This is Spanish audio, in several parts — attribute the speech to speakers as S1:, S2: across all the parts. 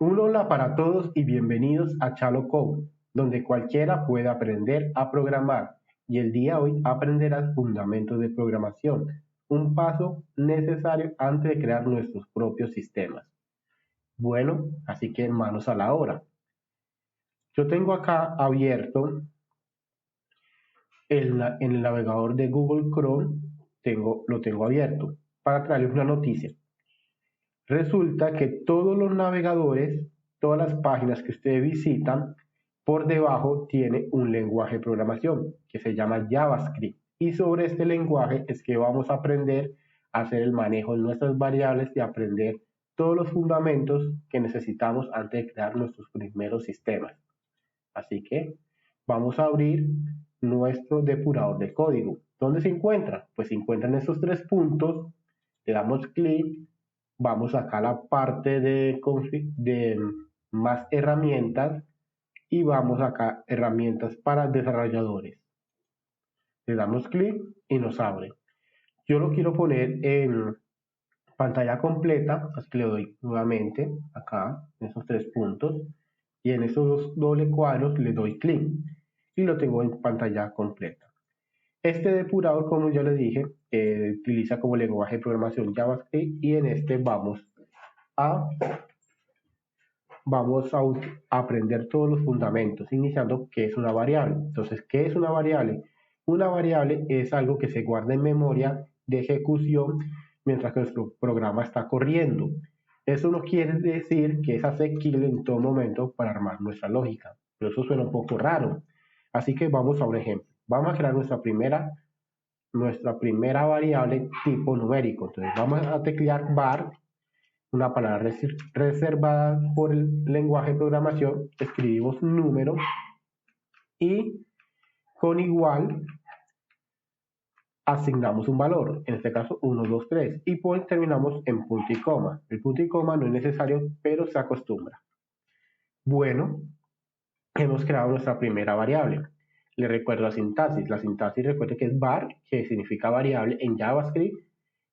S1: Un hola para todos y bienvenidos a Chalo Code, donde cualquiera puede aprender a programar. Y el día de hoy aprenderás fundamentos de programación, un paso necesario antes de crear nuestros propios sistemas. Bueno, así que manos a la obra. Yo tengo acá abierto en el navegador de Google Chrome, lo tengo abierto para traerles una noticia. Resulta que todos los navegadores, todas las páginas que ustedes visitan, por debajo tiene un lenguaje de programación que se llama JavaScript. Y sobre este lenguaje es que vamos a aprender a hacer el manejo de nuestras variables y aprender todos los fundamentos que necesitamos antes de crear nuestros primeros sistemas. Así que vamos a abrir nuestro depurador de código. ¿Dónde se encuentra? Pues se encuentran estos tres puntos. Le damos clic. Vamos acá a la parte de más herramientas y vamos acá herramientas para desarrolladores. Le damos clic y nos abre. Yo lo quiero poner en pantalla completa, así que le doy nuevamente acá en esos tres puntos y en esos dos doble cuadros le doy clic y lo tengo en pantalla completa. Este depurador, como ya le dije, utiliza como lenguaje de programación JavaScript y en este vamos a aprender todos los fundamentos, iniciando qué es una variable. Entonces, ¿qué es una variable? Una variable es algo que se guarda en memoria de ejecución mientras que nuestro programa está corriendo. Eso no quiere decir que es asequible en todo momento para armar nuestra lógica, pero eso suena un poco raro. Así que vamos a un ejemplo. Vamos a crear nuestra primera variable tipo numérico. Entonces vamos a teclear var, una palabra reservada por el lenguaje de programación, escribimos número y con igual asignamos un valor, en este caso 1, 2, 3, y pues terminamos en punto y coma. El punto y coma no es necesario, pero se acostumbra. Bueno, hemos creado nuestra primera variable. Le recuerdo la sintaxis. La sintaxis recuerde que es var, que significa variable en JavaScript,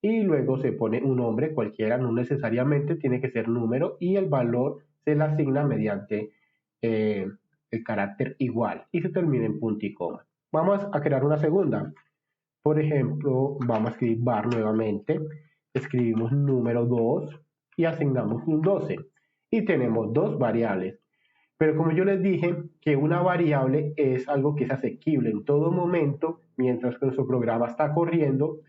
S1: y luego se pone un nombre cualquiera, no necesariamente tiene que ser número, y el valor se le asigna mediante el carácter igual, y se termina en punto y coma. Vamos a crear una segunda. Por ejemplo, vamos a escribir var nuevamente, escribimos número 2 y asignamos un 12. Y tenemos dos variables. Pero como yo les dije, que una variable es algo que es asequible en todo momento, mientras que nuestro programa está corriendo,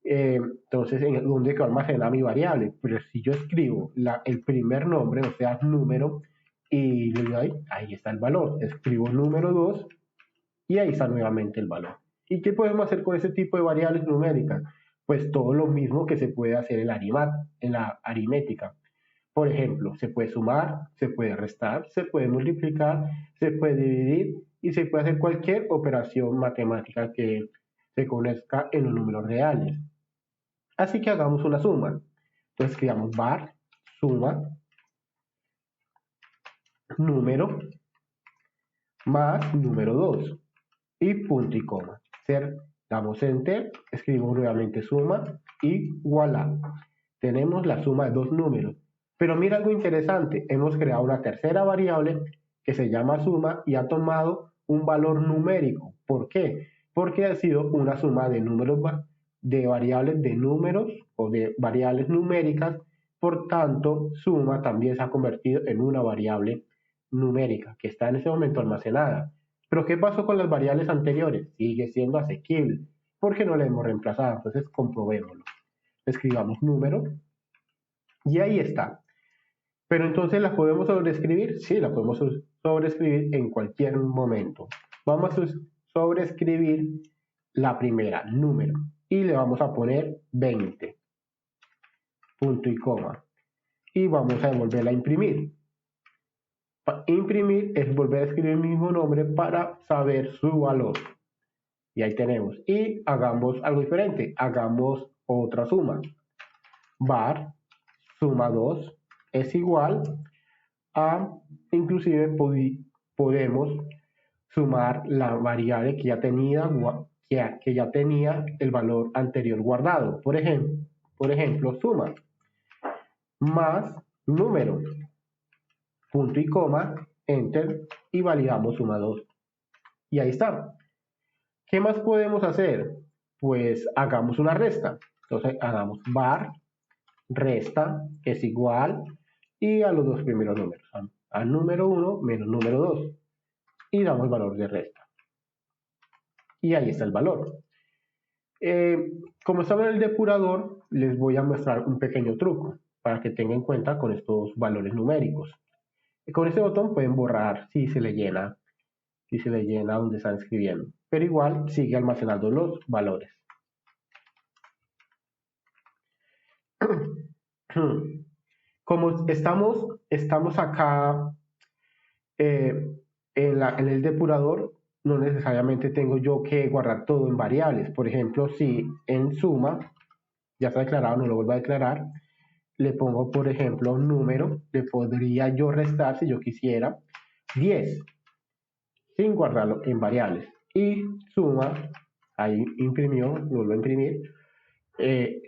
S1: entonces, ¿en dónde quedó almacenada mi variable? Pero si yo escribo el primer nombre, o sea, número, y le doy ahí está el valor. Escribo número 2 y ahí está nuevamente el valor. ¿Y qué podemos hacer con ese tipo de variables numéricas? Pues todo lo mismo que se puede hacer en la aritmética. Por ejemplo, se puede sumar, se puede restar, se puede multiplicar, se puede dividir y se puede hacer cualquier operación matemática que se conozca en los números reales. Así que hagamos una suma. Entonces escribamos var, suma, número, más número 2 y punto y coma. Damos enter, escribimos nuevamente suma y voilà. Tenemos la suma de dos números. Pero mira algo interesante, hemos creado una tercera variable que se llama suma y ha tomado un valor numérico. ¿Por qué? Porque ha sido una suma de números, de variables de números o de variables numéricas. Por tanto, suma también se ha convertido en una variable numérica que está en ese momento almacenada. Pero ¿qué pasó con las variables anteriores? Sigue siendo asequible porque no la hemos reemplazado. Entonces comprobémoslo. Escribamos número y ahí está. Pero entonces la podemos sobreescribir. Sí, la podemos sobreescribir en cualquier momento. Vamos a sobreescribir la primera, número, y le vamos a poner 20, punto y coma. Y vamos a volverla a imprimir. Imprimir es volver a escribir el mismo nombre para saber su valor. Y ahí tenemos. Y hagamos algo diferente. Hagamos otra suma. Var, suma 2, es igual a, inclusive podemos sumar la variable que ya tenía el valor anterior guardado. Por ejemplo, suma más número. punto y coma, enter, y validamos suma 2. Y ahí está. ¿Qué más podemos hacer? Pues hagamos una resta. Entonces hagamos var resta es igual y a los dos primeros números, al número 1 menos número 2, y damos valor de resta. Y ahí está el valor. Como estamos en el depurador, les voy a mostrar un pequeño truco para que tengan en cuenta con estos valores numéricos. Con este botón pueden borrar si se le llena donde están escribiendo, pero igual sigue almacenando los valores. Como estamos acá en el depurador, no necesariamente tengo yo que guardar todo en variables. Por ejemplo, si en suma ya está declarado, no lo vuelvo a declarar, le pongo, por ejemplo, un número, le podría yo restar, si yo quisiera, 10, sin guardarlo en variables. Y suma, ahí imprimió, vuelvo a imprimir,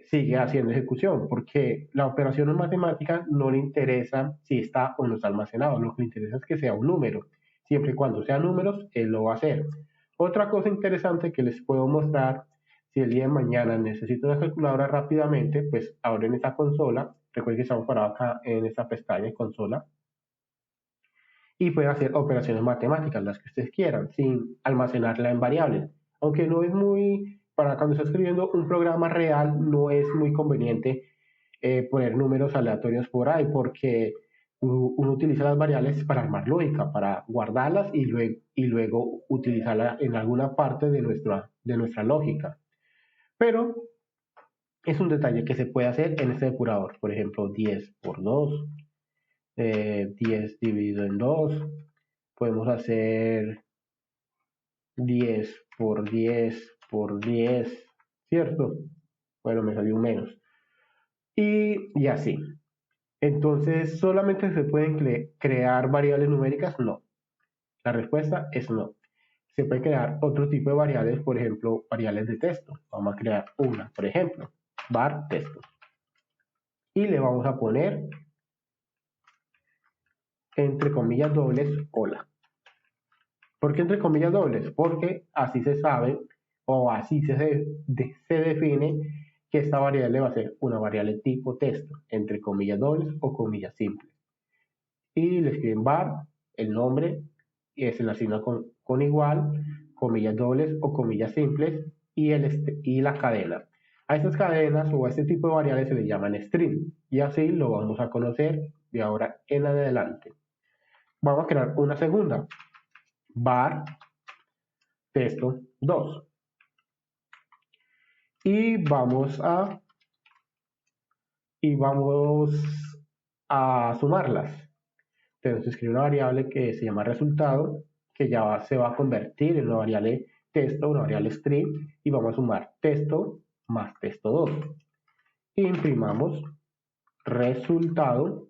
S1: sigue haciendo ejecución, porque la operación en matemática no le interesa si está o no está almacenado, lo que le interesa es que sea un número. Siempre y cuando sean números, él lo va a hacer. Otra cosa interesante que les puedo mostrar, si el día de mañana necesito una calculadora rápidamente, pues abren esta consola, recuerden que estamos parados acá en esta pestaña, consola, y pueden hacer operaciones matemáticas, las que ustedes quieran, sin almacenarla en variables. Aunque no es muy, para cuando está escribiendo un programa real, no es muy conveniente poner números aleatorios por ahí, porque uno utiliza las variables para armar lógica, para guardarlas y luego utilizarlas en alguna parte de nuestra lógica. Pero es un detalle que se puede hacer en este depurador. Por ejemplo, 10 por 2, 10 dividido en 2. Podemos hacer 10 por 10 por 10, ¿cierto? Bueno, me salió un menos. Y así. Entonces, ¿solamente se pueden crear variables numéricas? No. La respuesta es no. Se puede crear otro tipo de variables, por ejemplo, variables de texto. Vamos a crear una, por ejemplo, var texto. Y le vamos a poner, entre comillas dobles, hola. ¿Por qué entre comillas dobles? Porque así se sabe o así se define que esta variable va a ser una variable tipo texto, entre comillas dobles o comillas simples. Y le escriben var, el nombre, y se le asigna con igual, comillas dobles o comillas simples, y la cadena. A estas cadenas o a este tipo de variables se les llaman string, y así lo vamos a conocer de ahora en adelante. Vamos a crear una segunda, var texto 2. Y vamos a sumarlas. Entonces escribe una variable que se llama resultado, que ya se va a convertir en una variable texto, una variable string, y vamos a sumar texto más texto 2. Imprimamos resultado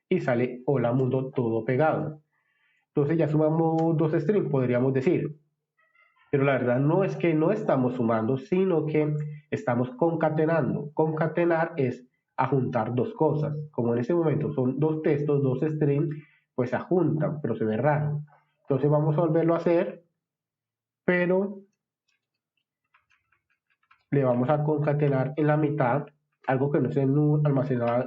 S1: y sale hola mundo todo pegado. Entonces ya sumamos dos strings, podríamos decir. Pero la verdad no es que no estamos sumando, sino que estamos concatenando. Concatenar es ajuntar dos cosas. Como en ese momento son dos textos, dos strings, pues se ajuntan, pero se ve raro. Entonces vamos a volverlo a hacer, pero le vamos a concatenar en la mitad algo que no esté almacenado,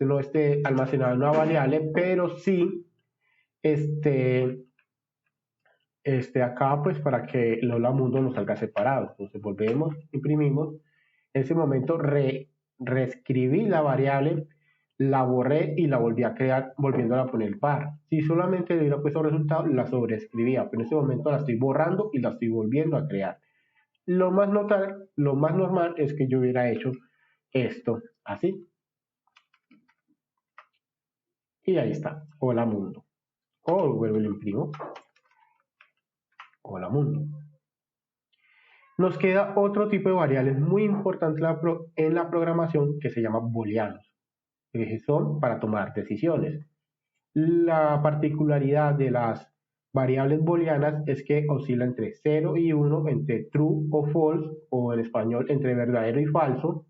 S1: no esté almacenado en una variable, pero sí acá, pues para que el hola mundo nos salga separado. Entonces volvemos, imprimimos. En ese momento reescribí la variable, la borré y la volví a crear volviéndola a poner par. Si solamente le hubiera puesto resultado, la sobreescribía, pero en ese momento la estoy borrando y la estoy volviendo a crear. Lo más normal es que yo hubiera hecho esto así. Y ahí está, hola mundo. O vuelvo y lo imprimo. Hola mundo. Nos queda otro tipo de variables muy importante en la programación que se llama booleanos, que son para tomar decisiones. La particularidad de las variables booleanas es que oscila entre 0 y 1, entre true o false, o en español entre verdadero y falso,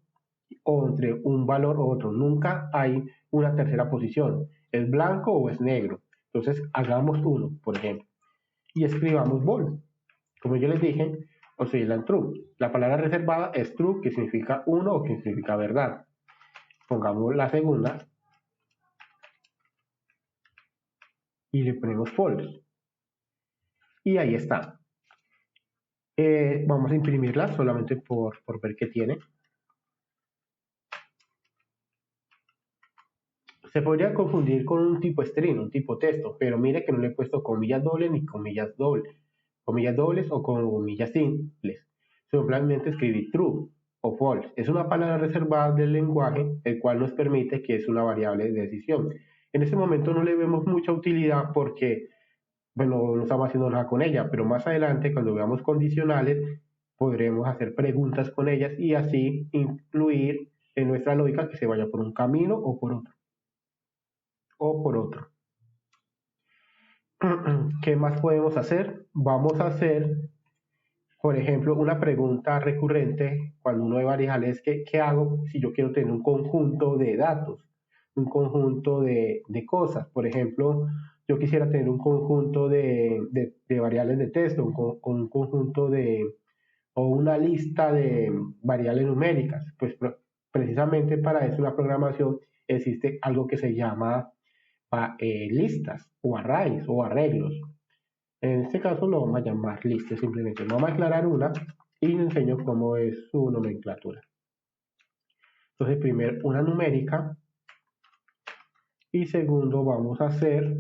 S1: o entre un valor u otro. Nunca hay una tercera posición. ¿Es blanco o es negro? Entonces hagamos uno, por ejemplo, y escribamos ball. Como yo les dije, oscilan true. La palabra reservada es true, que significa uno o que significa verdad. Pongamos la segunda y le ponemos false. Y ahí está. Vamos a imprimirla solamente por ver qué tiene. Se podría confundir con un tipo string, un tipo texto, pero mire que no le he puesto comillas dobles ni comillas dobles o comillas simples. Simplemente escribí true o false. Es una palabra reservada del lenguaje, el cual nos permite que es una variable de decisión. En este momento no le vemos mucha utilidad porque, bueno, no estamos haciendo nada con ella, pero más adelante, cuando veamos condicionales, podremos hacer preguntas con ellas y así incluir en nuestra lógica que se vaya por un camino o por otro. ¿Qué más podemos hacer? Vamos a hacer, por ejemplo, una pregunta recurrente cuando uno ve variables, ¿qué hago si yo quiero tener un conjunto de datos, un conjunto de cosas? Por ejemplo, yo quisiera tener un conjunto de variables de texto, un conjunto o una lista de variables numéricas. Pues precisamente para eso en la programación existe algo que se llama listas o arrays o arreglos. En este caso lo vamos a llamar listas simplemente. Vamos a aclarar una y les enseño cómo es su nomenclatura. Entonces, primero una numérica y segundo vamos a hacer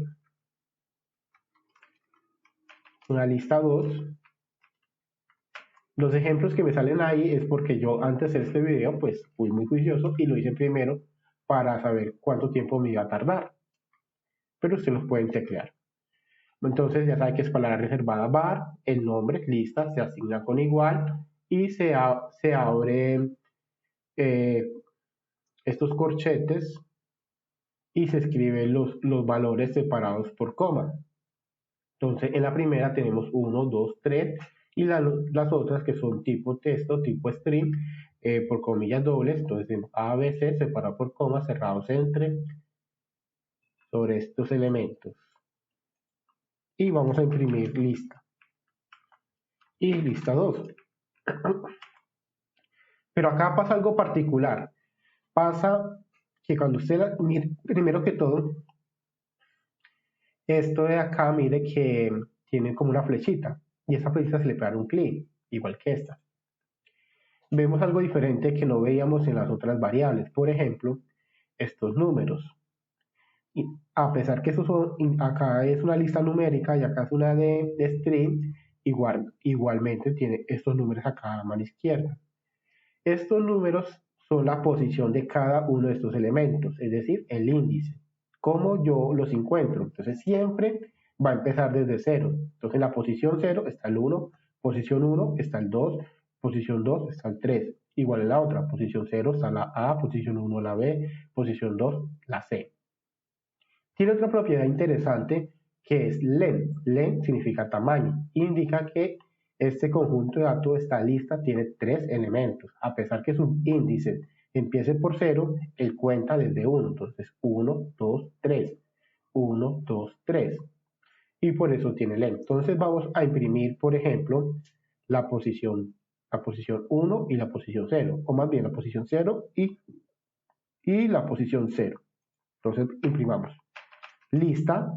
S1: una lista 2. Los ejemplos que me salen ahí es porque yo antes de hacer este video pues fui muy juicioso y lo hice primero para saber cuánto tiempo me iba a tardar. Pero ustedes los pueden teclear. Entonces ya sabe que es palabra reservada var, el nombre, lista, se asigna con igual y se abre estos corchetes y se escriben los valores separados por coma. Entonces en la primera tenemos 1, 2, 3 y las otras que son tipo texto, tipo string, por comillas dobles. Entonces tenemos A, B, C separado por comas, cerrados entre sobre estos elementos. Y vamos a imprimir lista. Y lista 2. Pero acá pasa algo particular. Pasa que cuando usted, primero que todo, esto de acá, mire que tiene como una flechita. Y esa flechita se le puede dar un clic, igual que esta. Vemos algo diferente que no veíamos en las otras variables. Por ejemplo, estos números. Y a pesar que acá es una lista numérica y acá es una de string, igualmente tiene estos números acá a la mano izquierda. Estos números son la posición de cada uno de estos elementos, es decir, el índice. ¿Cómo yo los encuentro? Entonces siempre va a empezar desde 0. Entonces en la posición 0 está el 1, posición 1 está el 2, posición 2 está el 3. Igual en la otra, posición 0 está la A, posición 1 la B, posición 2 la C. Tiene otra propiedad interesante que es len. Len significa tamaño. Indica que este conjunto de datos, esta lista, tiene 3 elementos. A pesar que su índice empiece por 0, él cuenta desde 1. Entonces 1, 2, 3. 1, 2, 3. Y por eso tiene len. Entonces vamos a imprimir, por ejemplo, la posición 1 y la posición 0. O más bien la posición 0 y la posición 0. Entonces imprimamos lista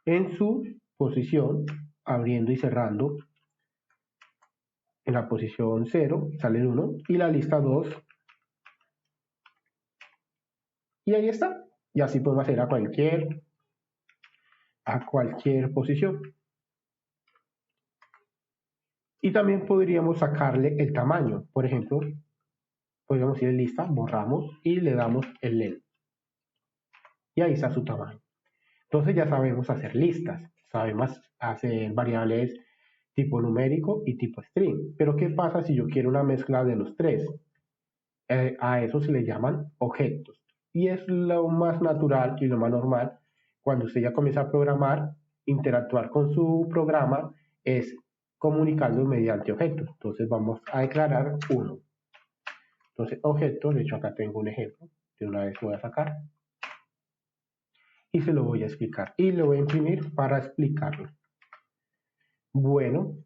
S1: en su posición, abriendo y cerrando. En la posición 0 sale el 1 y la lista 2. Y ahí está. Y así podemos hacer a cualquier posición. Y también podríamos sacarle el tamaño. Por ejemplo, podríamos ir en lista, borramos y le damos el len. Y ahí está su tamaño. Entonces ya sabemos hacer listas. Sabemos hacer variables tipo numérico y tipo string. Pero ¿qué pasa si yo quiero una mezcla de los tres? A eso se le llaman objetos. Y es lo más natural y lo más normal cuando usted ya comienza a programar, interactuar con su programa, es comunicando mediante objetos. Entonces vamos a declarar uno. Entonces objeto, de hecho acá tengo un ejemplo, de una vez voy a sacar. y se lo voy a explicar. Y lo voy a imprimir para explicarlo. Bueno,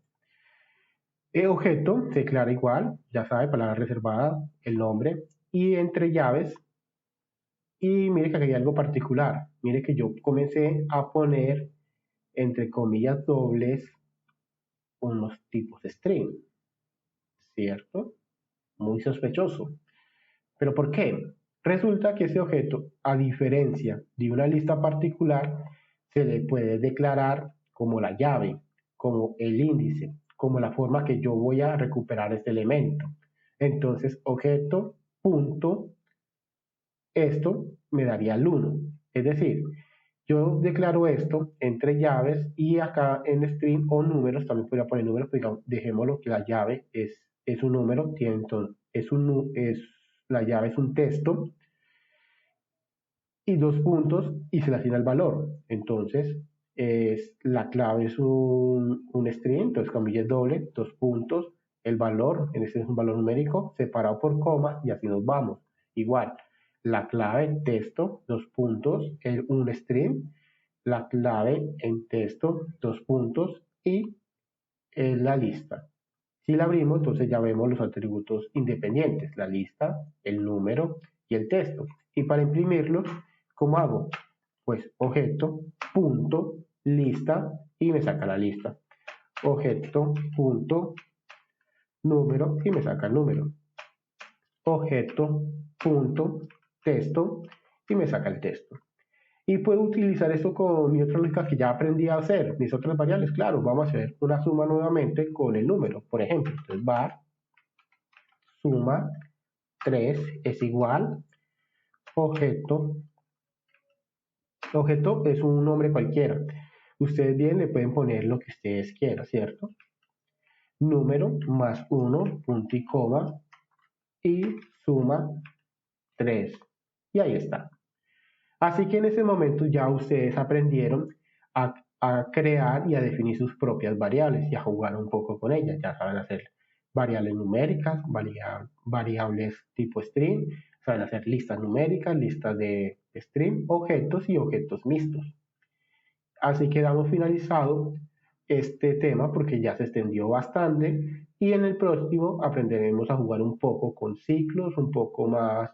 S1: el objeto se declara igual, ya sabe, palabra reservada, el nombre, y entre llaves. Y mire que aquí hay algo particular. Mire que yo comencé a poner, entre comillas dobles, unos tipos de string, ¿cierto? Muy sospechoso. ¿Pero por qué? Resulta que ese objeto, a diferencia de una lista particular, se le puede declarar como la llave, como el índice, como la forma que yo voy a recuperar este elemento. Entonces, objeto punto, esto me daría el 1. Es decir, yo declaro esto entre llaves y acá en string o números, también podría poner números, pero digamos, dejémoslo que la llave es un número, tiene, entonces, la llave es un texto y dos puntos y se le asigna el valor. Entonces, la clave es un string, entonces comillas doble, dos puntos, el valor, en este es un valor numérico, separado por comas y así nos vamos. Igual, la clave texto, dos puntos, un string, la clave en texto, dos puntos y la lista. Si la abrimos, entonces ya vemos los atributos independientes, la lista, el número y el texto. Y para imprimirlos, ¿cómo hago? Pues objeto, punto, lista y me saca la lista. Objeto, punto, número y me saca el número. Objeto, punto, texto y me saca el texto. Y puedo utilizar esto con mi otra lógica que ya aprendí a hacer, mis otras variables. Claro, vamos a hacer una suma nuevamente con el número. Por ejemplo, entonces var suma 3 es igual objeto. Objeto es un nombre cualquiera. Ustedes bien le pueden poner lo que ustedes quieran, ¿cierto? Número más 1, punto y coma, y suma 3. Y ahí está. Así que en ese momento ya ustedes aprendieron a crear y a definir sus propias variables y a jugar un poco con ellas. Ya saben hacer variables numéricas, variables tipo string, saben hacer listas numéricas, listas de string, objetos y objetos mixtos. Así que damos finalizado este tema porque ya se extendió bastante y en el próximo aprenderemos a jugar un poco con ciclos, un poco más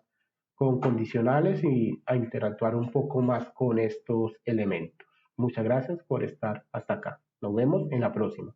S1: con condicionales y a interactuar un poco más con estos elementos. Muchas gracias por estar hasta acá. Nos vemos en la próxima.